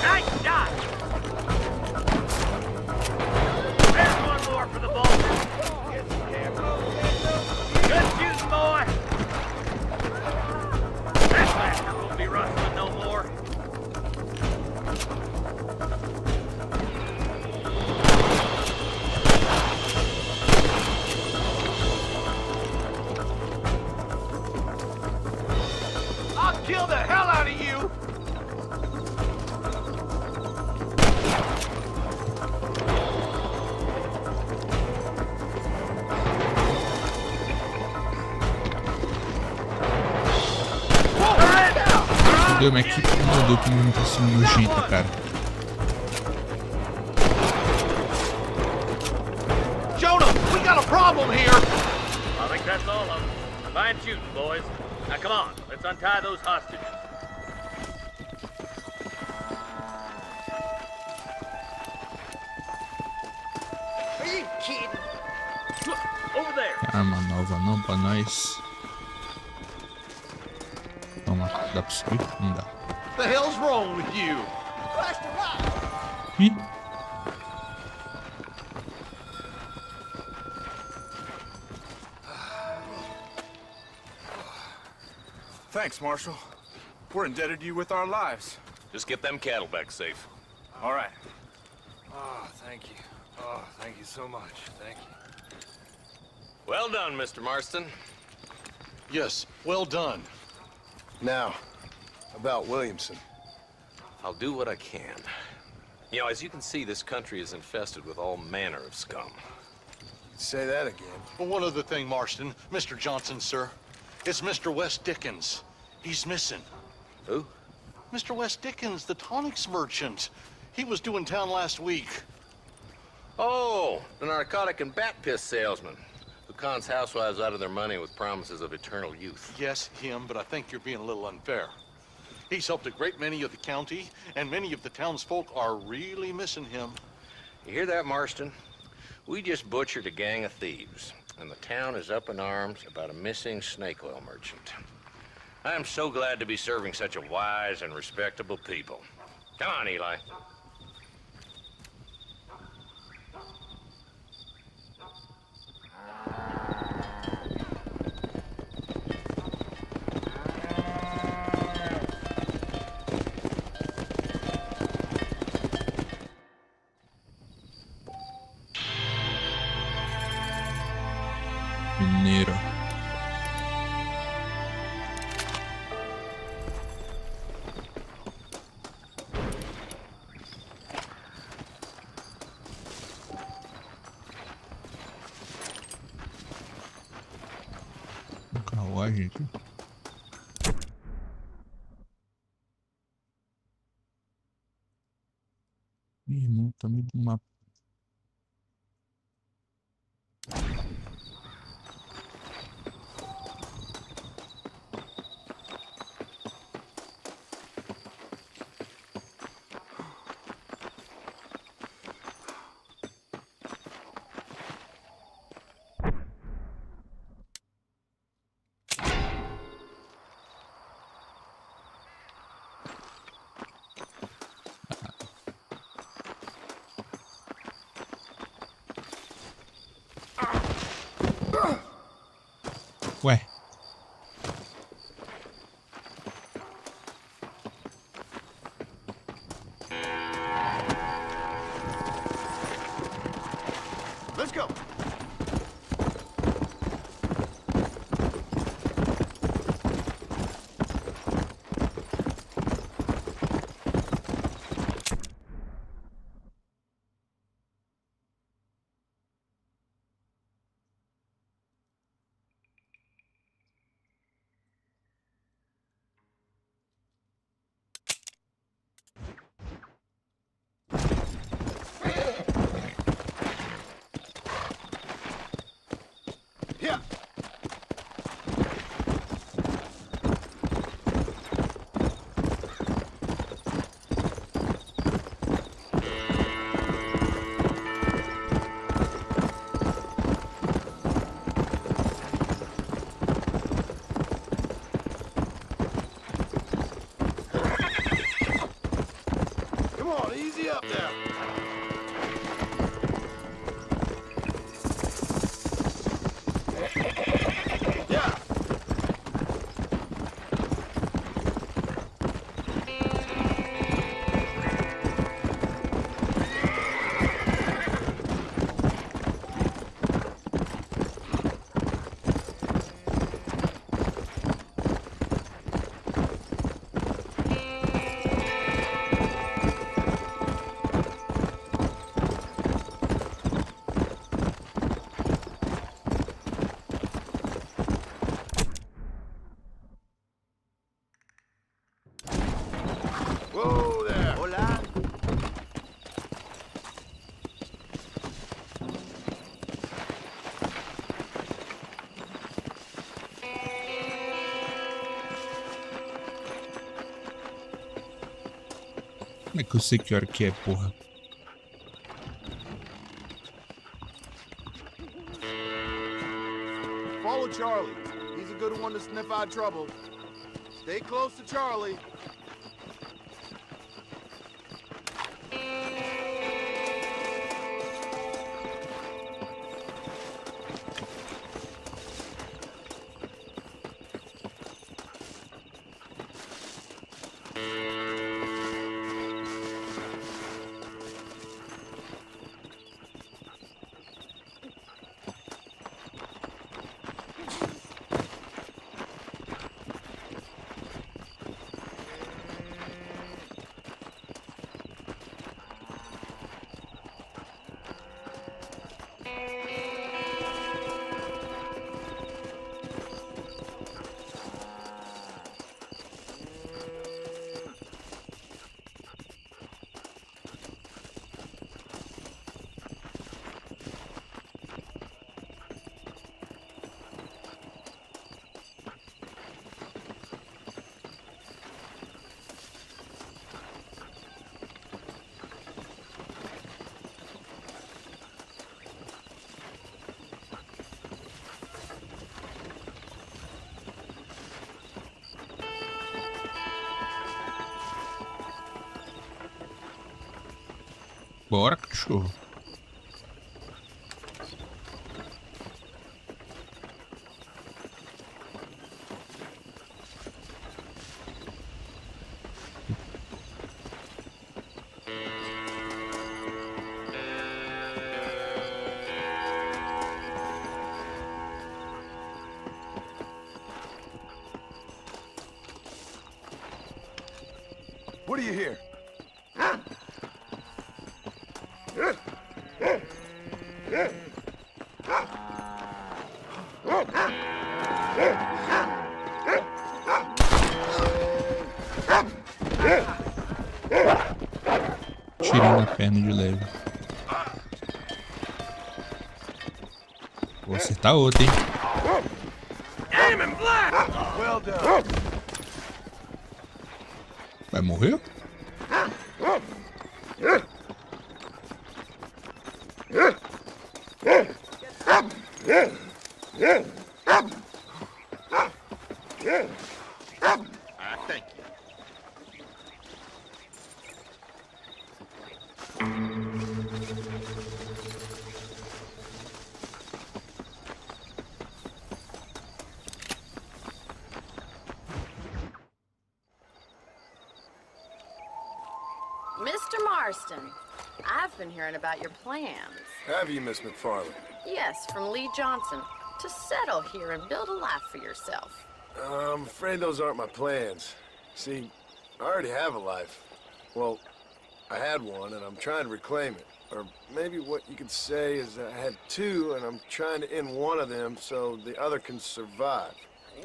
Nice shot. There's one more for the Vultures. Good shooting, boy. That bastard won't be rustling no more. I'll kill the hell out of you! Meu Deus, mas que mudou que muito assim nojenta, cara. Jonah, we got a problem here! I think that's all of them. Fine shooting, boys. Now come on, let's untie those hostages. Are you kidding? Over there. Arma nova não pra nós. Vamos lá, dá pra subir? Não dá. The hell's wrong with you? Crush the rock! Ih! Thanks, Marshal. We're indebted to you with our lives. Just get them cattle back safe. All right. Oh, thank you. Oh, thank you so much. Thank you. Well done, Mr. Marston. Yes, well done. Now, about Williamson. I'll do what I can. You know, as you can see, this country is infested with all manner of scum. Say that again. Well, one other thing, Marston. Mr. Johnson, sir. It's Mr. West Dickens. He's missing. Who? Mr. West Dickens, the tonics merchant. He was due in town last week. Oh, the narcotic and bat piss salesman who cons housewives out of their money with promises of eternal youth. Yes, him, but I think you're being a little unfair. He's helped a great many of the county, and many of the townsfolk are really missing him. You hear that, Marston? We just butchered a gang of thieves, and the town is up in arms about a missing snake oil merchant. I am so glad to be serving such a wise and respectable people. Come on, Eli. Mineiro. Carruagem aqui. Ih, irmão, tá meio do mapa. Ué. Let's go. Yeah. Come on, easy up there. Yeah. Whoa there. Hola. Como é que eu sei que hora que é, porra? Follow Charlie. He's a good one to sniff out trouble. Stay close to Charlie. Bora, cachorro. What do you hear? Tirei na perna de leve. Vou acertar outra, hein? Aim and black! Well done. Vai morrer? Thank you. Marston, I've been hearing about your plans. Have you, Miss McFarland? Yes, from Lee Johnson. To settle here and build a life for yourself. I'm afraid those aren't my plans. See, I already have a life. Well, I had one, and I'm trying to reclaim it. Or maybe what you could say is that I had two, and I'm trying to end one of them so the other can survive.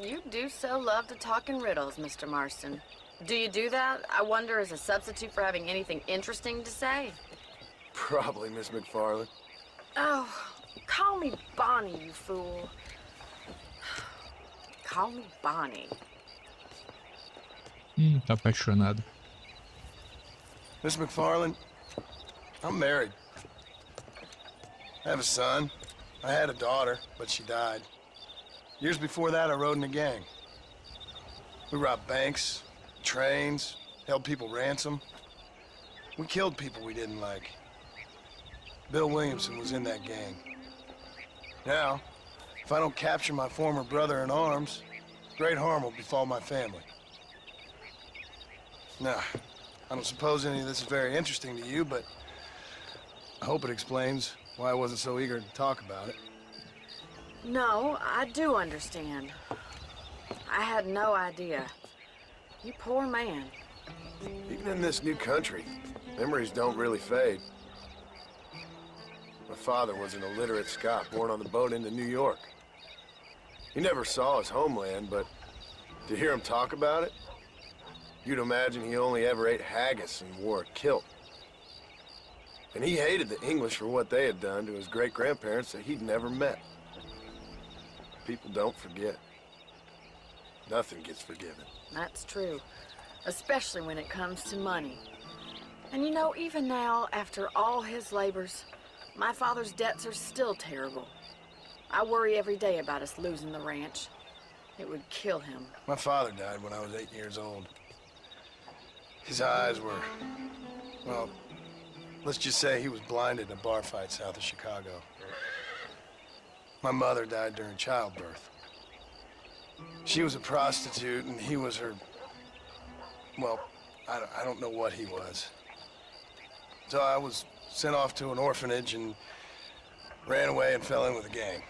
You do so love to talk in riddles, Mr. Marston. Do you do that, I wonder, as a substitute for having anything interesting to say? Probably, Miss McFarland. Oh, call me Bonnie, you fool. Call me Bonnie. Tá apaixonado. Miss McFarland, I'm married. I have a son. I had a daughter, but she died. Years before that, I rode in a gang. We robbed banks, trains, held people ransom. We killed people we didn't like. Bill Williamson was in that gang. Now, if I don't capture my former brother in arms, great harm will befall my family. Now, I don't suppose any of this is very interesting to you, but I hope it explains why I wasn't so eager to talk about it. No, I do understand. I had no idea. You poor man. Even in this new country, memories don't really fade. My father was an illiterate Scot born on the boat into New York. He never saw his homeland, but to hear him talk about it, you'd imagine he only ever ate haggis and wore a kilt. And he hated the English for what they had done to his great-grandparents that he'd never met. People don't forget. Nothing gets forgiven. That's true, especially when it comes to money. And you know, even now, after all his labors, my father's debts are still terrible. I worry every day about us losing the ranch. It would kill him. My father died when I was 8 years old. His eyes were, well, let's just say he was blinded in a bar fight south of Chicago. My mother died during childbirth. She was a prostitute and he was her, well, I don't know what he was. So I was sent off to an orphanage and ran away and fell in with a gang.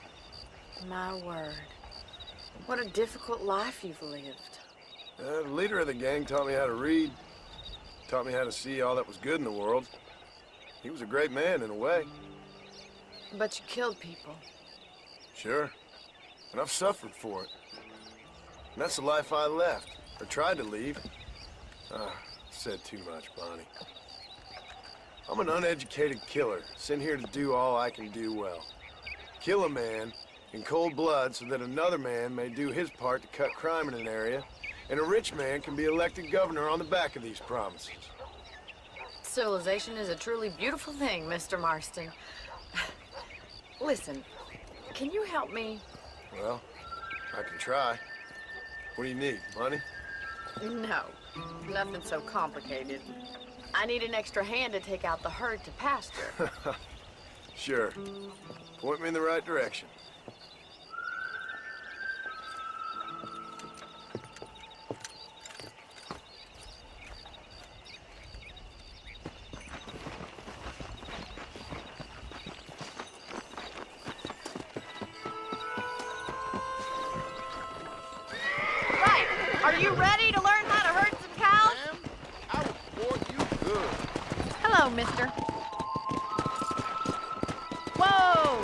My word. What a difficult life you've lived. The leader of the gang taught me how to read, taught me how to see all that was good in the world. He was a great man in a way. But you killed people. Sure. And I've suffered for it. And that's the life I left, or tried to leave. Said too much, Bonnie. I'm an uneducated killer, sent here to do all I can do well. Kill a man in cold blood so that another man may do his part to cut crime in an area, and a rich man can be elected governor on the back of these promises. Civilization is a truly beautiful thing, Mr. Marston. Listen, can you help me? Well, I can try. What do you need, money? No, nothing so complicated. I need an extra hand to take out the herd to pasture. Sure. Point me in the right direction. Right. Are you ready to learn how to herd some cows? Ma'am, I report you good. Hello, mister. Whoa!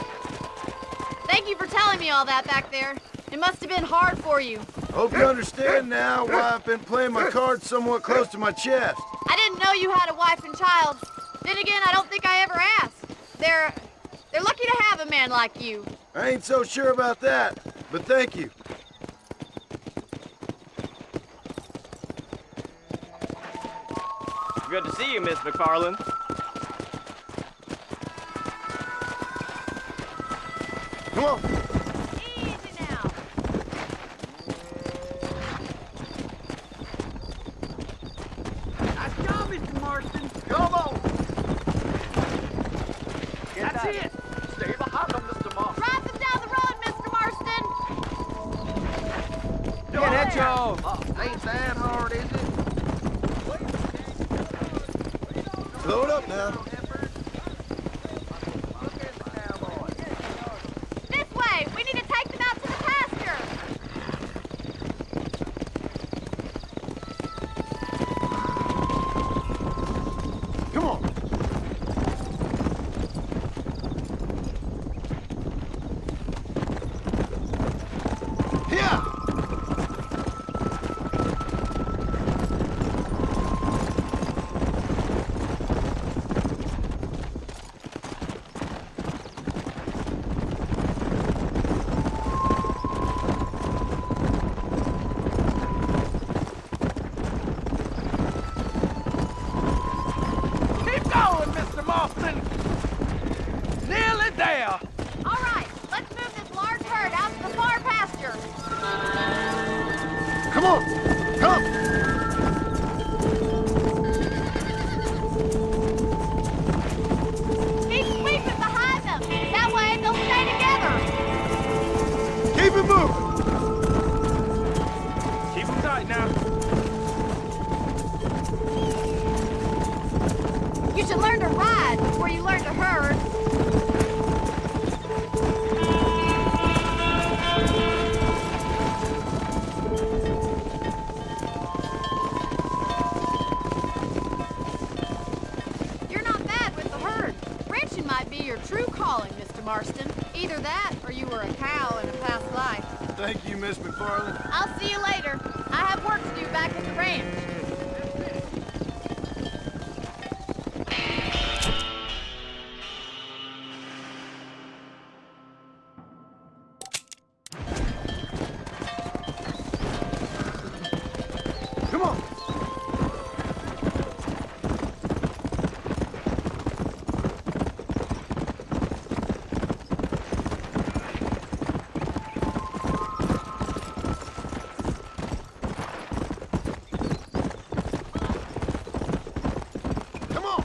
Thank you for telling me all that back there. It must have been hard for you. Hope you understand now why I've been playing my cards somewhat close to my chest. I didn't know you had a wife and child. Then again, I don't think I ever asked. They're lucky to have a man like you. I ain't so sure about that, but thank you. Good to see you, Miss McFarland. Come on. Easy now. Nice job, Mr. Marston. Come on. That's it. Stay behind them, Mr. Moss. Drive them down the road, Mr. Marston. Get it, Joe. Ain't that hard, is it? Blow it up now. This way! We need to take them out to the pasture! Come on. Here! Keep going, Mr. Marston! Nearly there! All right, let's move this large herd out to the far pasture. Come on! Come! Keep sweeping behind them. That way they'll stay together. Keep it moving! Keep them tight now. You should learn to ride before you learn to herd. You're not bad with the herd. Ranching might be your true calling, Mr. Marston. Either that, or you were a cow in a past life. Thank you, Miss McFarland. I'll see you later. I have work to do back at the ranch. Come on! Come on!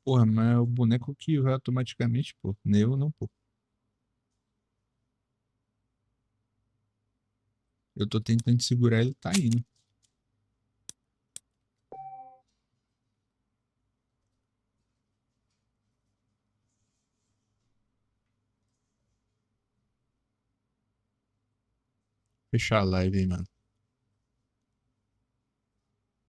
Porra, mas é o boneco que vai automaticamente, pô. Eu não, pô. Eu tô tentando segurar ele, tá indo. Fechar a live aí, mano.